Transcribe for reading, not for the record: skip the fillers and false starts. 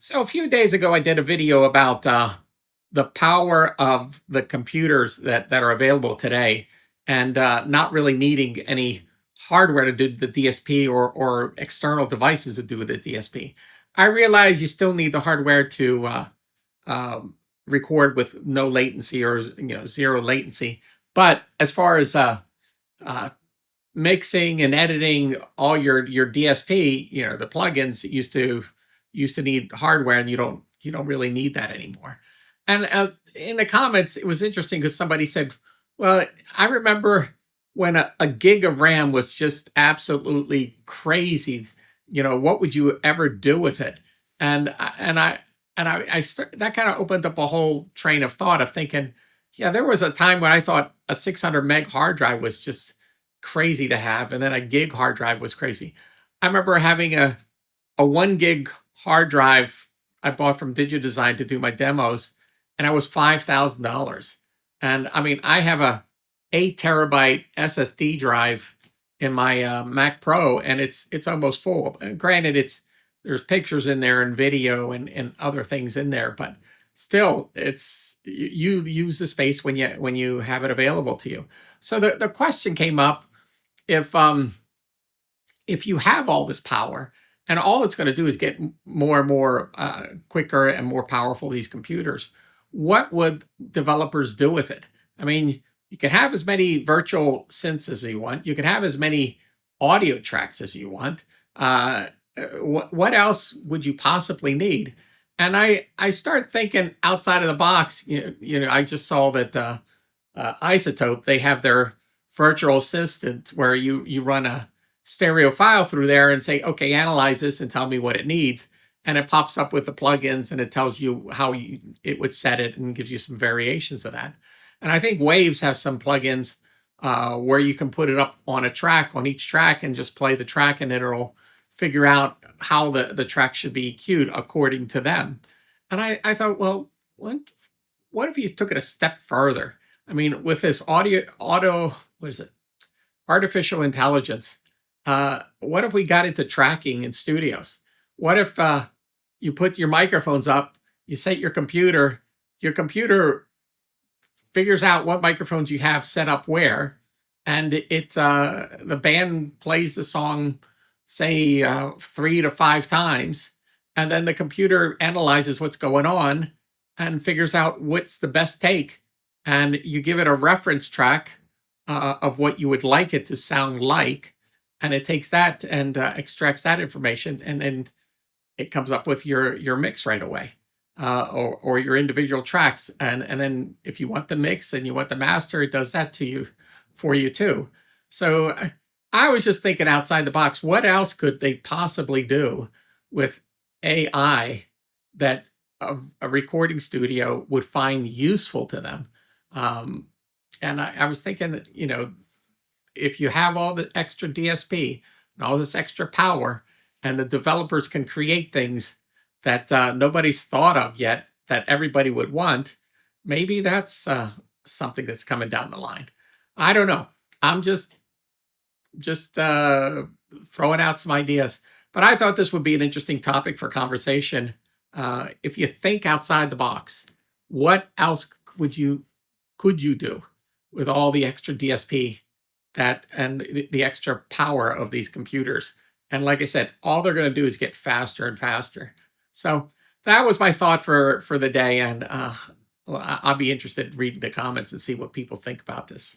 So a few days ago, I did a video about the power of the computers that are available today, and not really needing any hardware to do the DSP or external devices to do the DSP. I realize you still need the hardware to um, record with no latency or zero latency. But as far as uh, mixing and editing all your DSP, the plugins used to need hardware, and you don't really need that anymore. And in the comments, it was interesting because somebody said, "Well, I remember when a gig of RAM was just absolutely crazy. What would you ever do with it?" And that kind of opened up a whole train of thought of thinking, yeah, there was a time when I thought a 600 meg hard drive was just crazy to have, and then a gig hard drive was crazy. I remember having a 1 gig hard drive I bought from DigiDesign to do my demos, and it was $5,000. And I mean, I have a 8 terabyte SSD drive in my Mac Pro, and it's almost full. Granted, there's pictures in there and video and other things in there, but still, you use the space when you have it available to you. So the question came up, if you have all this power and all it's going to do is get more and more quicker and more powerful, these computers, what would developers do with it? I mean, you can have as many virtual synths as you want, you can have as many audio tracks as you want. What else would you possibly need? And I start thinking outside of the box. I just saw that Isotope, they have their virtual assistant where you run a stereo file through there and say, okay, analyze this and tell me what it needs. And it pops up with the plugins, and it tells you how it would set it and gives you some variations of that. And I think Waves has some plugins where you can put it up on a track, on each track, and just play the track, and it'll figure out how the track should be queued according to them. And I thought, well, what if you took it a step further? I mean, with this what is it? Artificial intelligence. What if we got into tracking in studios? What if you put your microphones up, you set your computer figures out what microphones you have set up where, and the band plays the song, say 3 to 5 times, and then the computer analyzes what's going on and figures out what's the best take, and you give it a reference track of what you would like it to sound like, and it takes that and extracts that information, and then it comes up with your mix right away, or your individual tracks, and then if you want the mix and you want the master, it does that to you for you too. So I was just thinking outside the box. What else could they possibly do with AI that a recording studio would find useful to them? Um, and I was thinking that, if you have all the extra DSP and all this extra power, and the developers can create things that nobody's thought of yet that everybody would want, maybe that's something that's coming down the line. I don't know. I'm just throwing out some ideas, but I thought this would be an interesting topic for conversation. If you think outside the box, what else could you do with all the extra DSP that and the extra power of these computers? And like I said, all they're going to do is get faster and faster. So that was my thought for the day, and well, I'll be interested in reading the comments and see what people think about this.